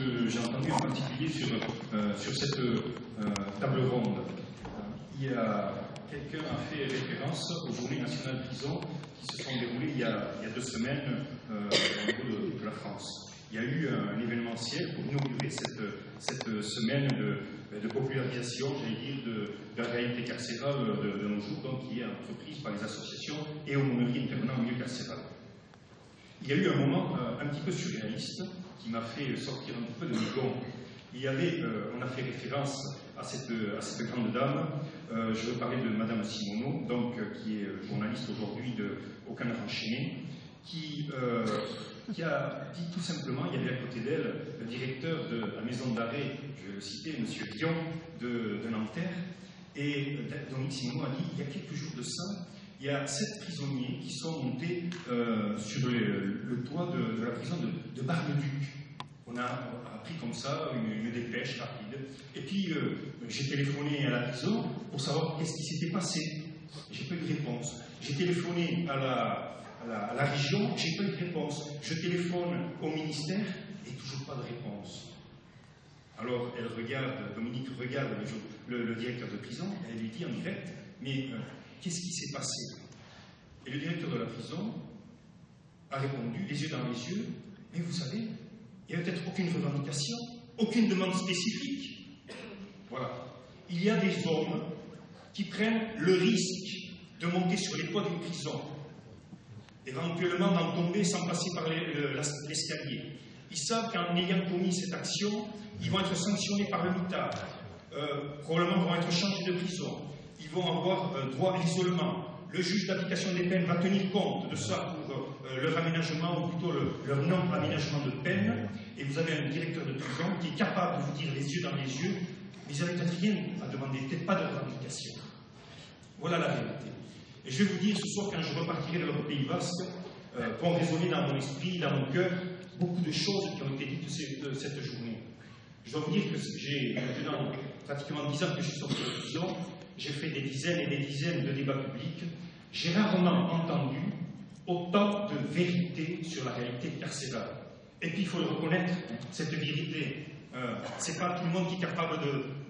que j'ai entendu en particulier sur cette table ronde. Quelqu'un a fait référence aux Journées nationales de prison qui se sont déroulées il y a 2 semaines au niveau de la France. Il y a eu un événementiel pour inaugurer cette semaine de popularisation, j'allais dire, de la réalité carcérale de nos jours, donc, qui est entreprise par les associations et aumôneries intervenant au milieu carcéral. Il y a eu un moment un petit peu surréaliste qui m'a fait sortir un petit peu de mes gonds. On a fait référence à cette grande dame. Je veux parler de Madame Simoneau, donc, qui est journaliste aujourd'hui au Canard enchaîné, qui a dit tout simplement, il y avait à côté d'elle le directeur de la maison d'arrêt, je vais le citer, M. Dion de Nanterre, et Dominique Simoneau a dit, il y a quelques jours de ça, il y a 7 prisonniers qui sont montés sur le toit de la prison de Bar-le-Duc. On a appris comme ça une dépêche rapide. Et puis, j'ai téléphoné à la prison pour savoir qu'est-ce qui s'était passé. J'ai pas eu de réponse. J'ai téléphoné à la région, j'ai pas eu de réponse. Je téléphone au ministère et toujours pas de réponse. Alors, Dominique regarde le directeur de prison, et elle lui dit en direct, mais qu'est-ce qui s'est passé? Et le directeur de la prison a répondu, les yeux dans les yeux, mais vous savez, il n'y a peut-être aucune revendication, aucune demande spécifique. Voilà. Il y a des hommes qui prennent le risque de monter sur les toits d'une prison, éventuellement d'en tomber sans passer par l'escalier. Ils savent qu'en ayant commis cette action, ils vont être sanctionnés par le mitard, probablement vont être changés de prison, ils vont avoir droit à l'isolement. Le juge d'application des peines va tenir compte de ça pour leur aménagement, ou plutôt leur non-aménagement de peine, et vous avez un directeur de prison qui est capable de vous dire les yeux dans les yeux, mais ils n'avaient peut-être rien à demander, peut-être pas de revendication. Voilà la réalité. Et je vais vous dire ce soir, quand je repartirai de notre Pays Basque, vont résonner dans mon esprit, dans mon cœur, beaucoup de choses qui ont été dites cette journée. Je dois vous dire que j'ai maintenant pratiquement 10 ans que je suis sorti de prison, j'ai fait des dizaines et des dizaines de débats publics, j'ai rarement entendu autant de vérité sur la réalité carcérale. Et puis il faut le reconnaître, cette vérité, c'est pas tout le monde qui est capable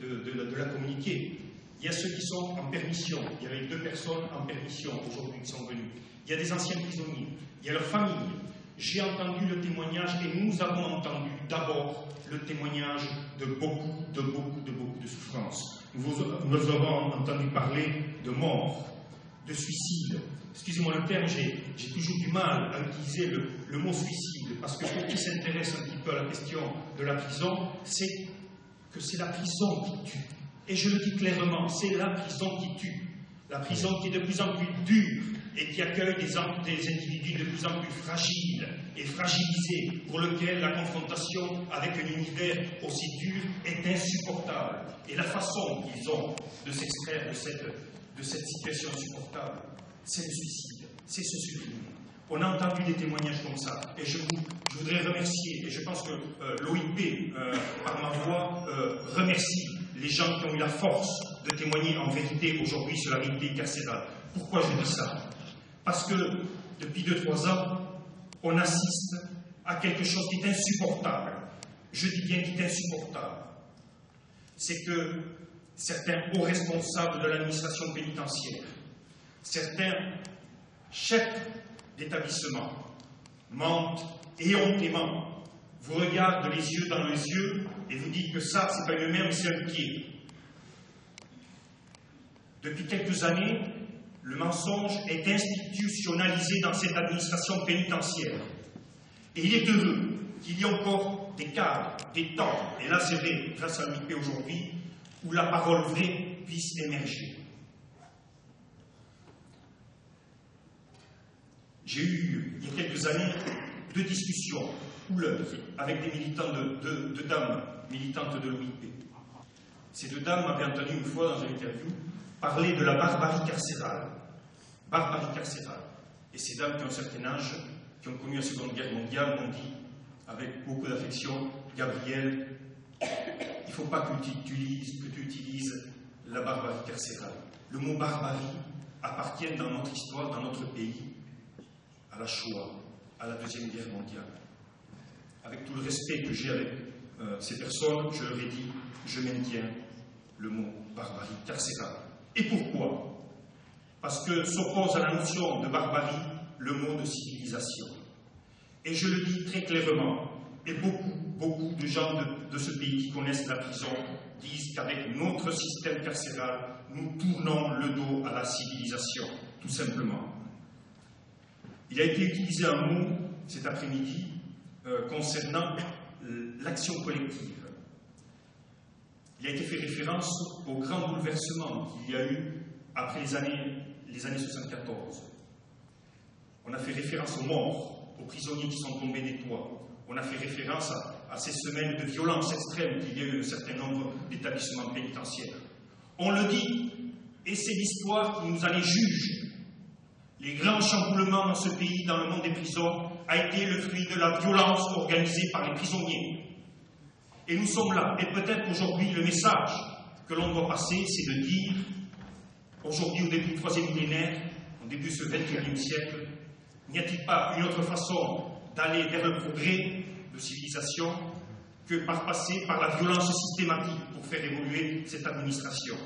de la communiquer. Il y a ceux qui sont en permission, il y avait 2 personnes en permission aujourd'hui qui sont venues. Il y a des anciens prisonniers, il y a leurs familles. J'ai entendu le témoignage, et nous avons entendu d'abord le témoignage de beaucoup de souffrances. Nous avons entendu parler de mort, de suicide. Excusez-moi le terme, j'ai toujours du mal à utiliser le mot suicide, parce que pour qui s'intéresse un petit peu à la question de la prison, c'est que c'est la prison qui tue. Et je le dis clairement, c'est la prison qui tue. La prison qui est de plus en plus dure et qui accueille des individus de plus en plus fragiles et fragilisés, pour lesquels la confrontation avec un univers aussi dur est insupportable. Et la façon qu'ils ont de s'extraire de cette situation insupportable, c'est le suicide, c'est se supprimer. On a entendu des témoignages comme ça, et je voudrais remercier, et je pense que l'OIP, par ma voix, remercie les gens qui ont eu la force de témoigner en vérité aujourd'hui sur la réalité carcérale. Pourquoi je dis ça? Parce que depuis 2-3 ans, on assiste à quelque chose qui est insupportable. Je dis bien qui est insupportable. C'est que certains hauts responsables de l'administration pénitentiaire, certains chefs d'établissement mentent éhontément, vous regardent les yeux dans les yeux et vous dites que ça, c'est pas une main, mais c'est un pied. Depuis quelques années, le mensonge est institutionnalisé dans cette administration pénitentiaire. Et il est heureux qu'il y ait encore des cadres, des temps, et là c'est vrai, grâce à l'OIP aujourd'hui, où la parole vraie puisse émerger. J'ai eu, il y a quelques années, 2 discussions houleuses avec des militants de dames militantes de l'OIP. Ces 2 dames m'avaient entendu une fois dans une interview parler de la barbarie carcérale. Barbarie carcérale. Et ces dames qui ont un certain âge, qui ont connu la Seconde Guerre mondiale, m'ont dit, avec beaucoup d'affection, Gabriel, il ne faut pas que tu utilises la barbarie carcérale. Le mot barbarie appartient dans notre histoire, dans notre pays, à la Shoah, à la Deuxième Guerre mondiale. Avec tout le respect que j'ai ces personnes, je leur ai dit, je maintiens le mot barbarie carcérale. Et pourquoi? Parce que s'oppose à la notion de barbarie le mot de civilisation. Et je le dis très clairement, et beaucoup de gens de ce pays qui connaissent la prison disent qu'avec notre système carcéral, nous tournons le dos à la civilisation, tout simplement. Il a été utilisé un mot cet après-midi concernant l'action collective. Il a été fait référence au grand bouleversement qu'il y a eu après les années 74. On a fait référence aux morts, aux prisonniers qui sont tombés des toits. On a fait référence à ces semaines de violence extrême qu'il y a eu un certain nombre d'établissements pénitentiaires. On le dit, et c'est l'histoire qui nous en est juge. Les grands chamboulements dans ce pays, dans le monde des prisons, a été le fruit de la violence organisée par les prisonniers. Et nous sommes là. Et peut-être aujourd'hui, le message que l'on doit passer, c'est de dire, aujourd'hui, au début du 3e millénaire, au début de ce 21e siècle, n'y a-t-il pas une autre façon d'aller vers le progrès de civilisation que par passer par la violence systématique pour faire évoluer cette administration?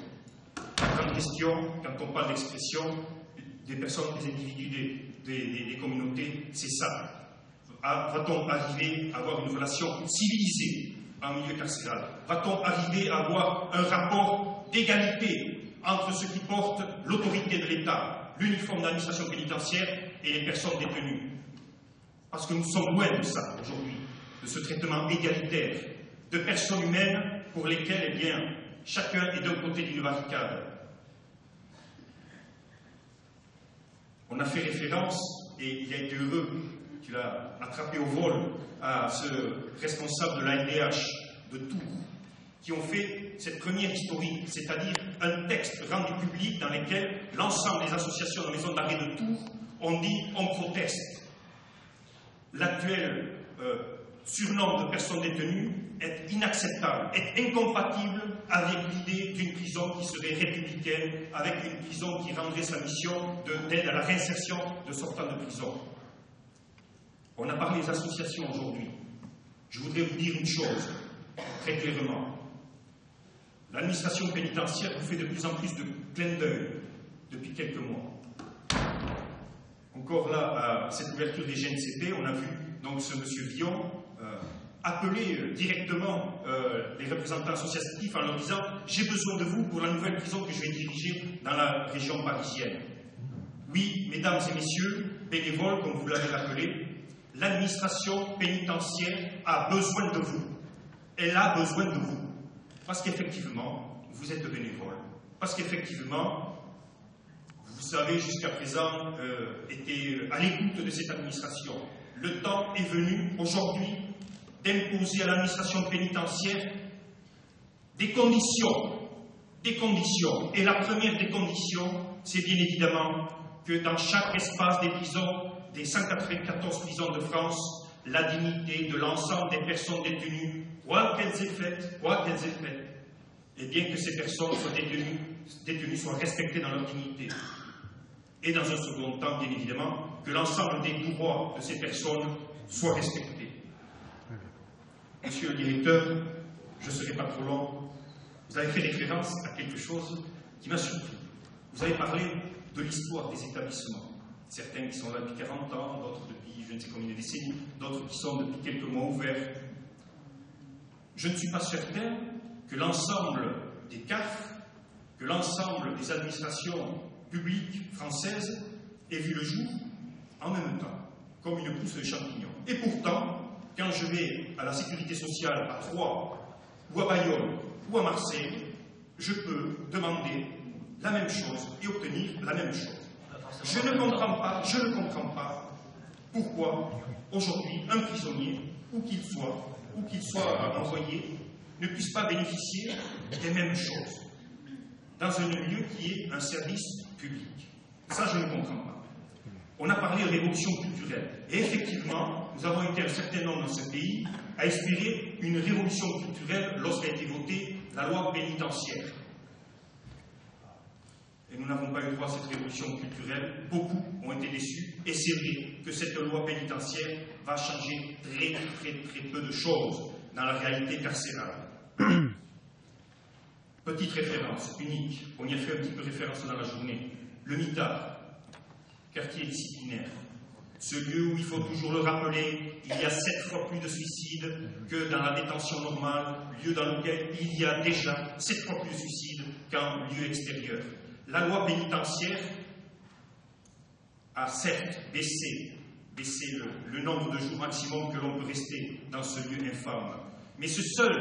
La grande question, quand on parle d'expression des personnes, des individus, des communautés, c'est ça. Va-t-on arriver à avoir une relation civilisée en milieu carcéral? Va-t-on arriver à avoir un rapport d'égalité entre ceux qui portent l'autorité de l'État, l'uniforme d'administration pénitentiaire et les personnes détenues? Parce que nous sommes loin de ça aujourd'hui, de ce traitement égalitaire de personnes humaines pour lesquelles, eh bien, chacun est d'un côté d'une barricade. On a fait référence, et il a été heureux, tu l'as attrapé au vol, à ce responsable de l'ANDH de Tours, qui ont fait cette première historique, c'est-à-dire un texte rendu public dans lequel l'ensemble des associations de maisons d'arrêt de Tours ont dit « on proteste ». L'actuel surnombre de personnes détenues est inacceptable, est incompatible avec l'idée d'une prison qui serait républicaine, avec une prison qui rendrait sa mission d'aide à la réinsertion de sortants de prison. On a parlé des associations aujourd'hui. Je voudrais vous dire une chose, très clairement. L'administration pénitentiaire vous fait de plus en plus de clins d'œil depuis quelques mois. Encore là, à cette ouverture des GNCP, on a vu donc ce monsieur Villon appeler directement les représentants associatifs en leur disant « J'ai besoin de vous pour la nouvelle prison que je vais diriger dans la région parisienne. » Oui, mesdames et messieurs, bénévoles, comme vous l'avez rappelé, l'administration pénitentiaire a besoin de vous. Elle a besoin de vous. Parce qu'effectivement, vous êtes bénévoles. Parce qu'effectivement, vous avez jusqu'à présent été à l'écoute de cette administration. Le temps est venu aujourd'hui d'imposer à l'administration pénitentiaire des conditions. Et la première des conditions, c'est bien évidemment que dans chaque espace des prisons, des 194 prisons de France, la dignité de l'ensemble des personnes détenues, quoi qu'elles aient fait, et bien que ces personnes soient détenues soient respectées dans leur dignité. Et dans un second temps, bien évidemment, que l'ensemble des droits de ces personnes soient respectés. Monsieur le directeur, je ne serai pas trop long, vous avez fait référence à quelque chose qui m'a surpris. Vous avez parlé de l'histoire des établissements. Certains qui sont là depuis 40 ans, d'autres depuis je ne sais combien de décennies, d'autres qui sont depuis quelques mois ouverts. Je ne suis pas certain que l'ensemble des CAF, que l'ensemble des administrations publiques françaises ait vu le jour en même temps, comme une pousse de champignons. Et pourtant, quand je vais à la sécurité sociale à Troyes, ou à Bayonne, ou à Marseille, je peux demander la même chose et obtenir la même chose. Je ne comprends pas pourquoi aujourd'hui un prisonnier, où qu'il soit envoyé, ne puisse pas bénéficier des mêmes choses dans un lieu qui est un service public. Ça, je ne comprends pas. On a parlé de révolution culturelle. Et effectivement, nous avons été un certain nombre dans ce pays à espérer une révolution culturelle lorsqu'a été votée la loi pénitentiaire. Et nous n'avons pas eu droit à cette révolution culturelle. Beaucoup ont été déçus. Et c'est vrai que cette loi pénitentiaire va changer très peu de choses. dans la réalité carcérale. Petite référence, unique, on y a fait un petit peu référence dans la journée. Le MITA, quartier disciplinaire. Ce lieu où il faut toujours le rappeler, il y a 7 fois plus de suicides que dans la détention normale, lieu dans lequel il y a déjà 7 fois plus de suicides qu'en lieu extérieur. La loi pénitentiaire a certes baissé le nombre de jours maximum que l'on peut rester dans ce lieu infâme. Mais ce seul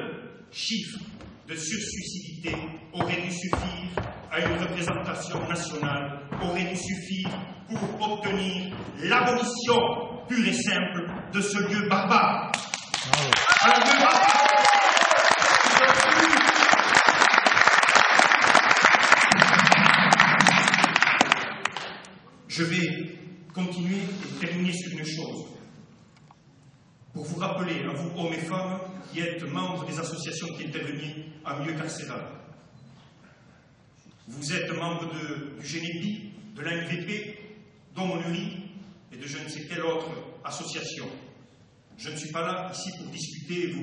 chiffre de sursuicidité aurait dû suffire à une représentation nationale, aurait dû suffire pour obtenir l'abolition pure et simple de ce lieu barbare. Un lieu barbare. Je vais continuer et terminer sur une chose. Pour vous rappeler, à vous, hommes et femmes, qui êtes membres des associations qui interviennent en milieu carcéral. Vous êtes membre du GENEPI, de l'ANVP, d'Aumônerie et de je ne sais quelle autre association. Je ne suis pas là ici pour discuter,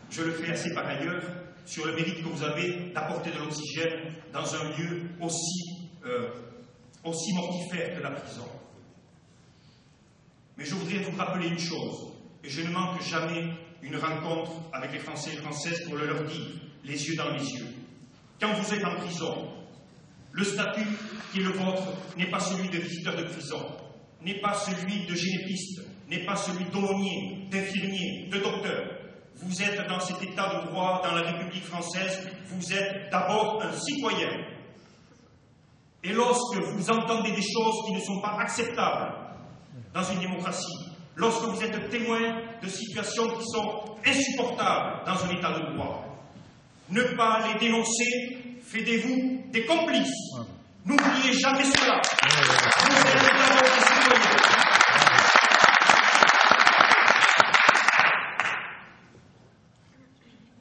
je le fais assez par ailleurs, sur le mérite que vous avez d'apporter de l'oxygène dans un lieu aussi mortifère que la prison. Mais je voudrais vous rappeler une chose, et je ne manque jamais une rencontre avec les Français et les Françaises pour le leur dire, les yeux dans les yeux. Quand vous êtes en prison, le statut qui est le vôtre n'est pas celui de visiteur de prison, n'est pas celui de génépiste, n'est pas celui d'aumônier, d'infirmier, de docteur. Vous êtes dans cet état de droit dans la République française, vous êtes d'abord un citoyen. Et lorsque vous entendez des choses qui ne sont pas acceptables dans une démocratie, lorsque vous êtes témoin de situations qui sont insupportables dans un état de droit, ne pas les dénoncer, faites-vous des complices. N'oubliez jamais cela. Vous êtes d'abord des citoyens.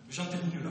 J'en termine là.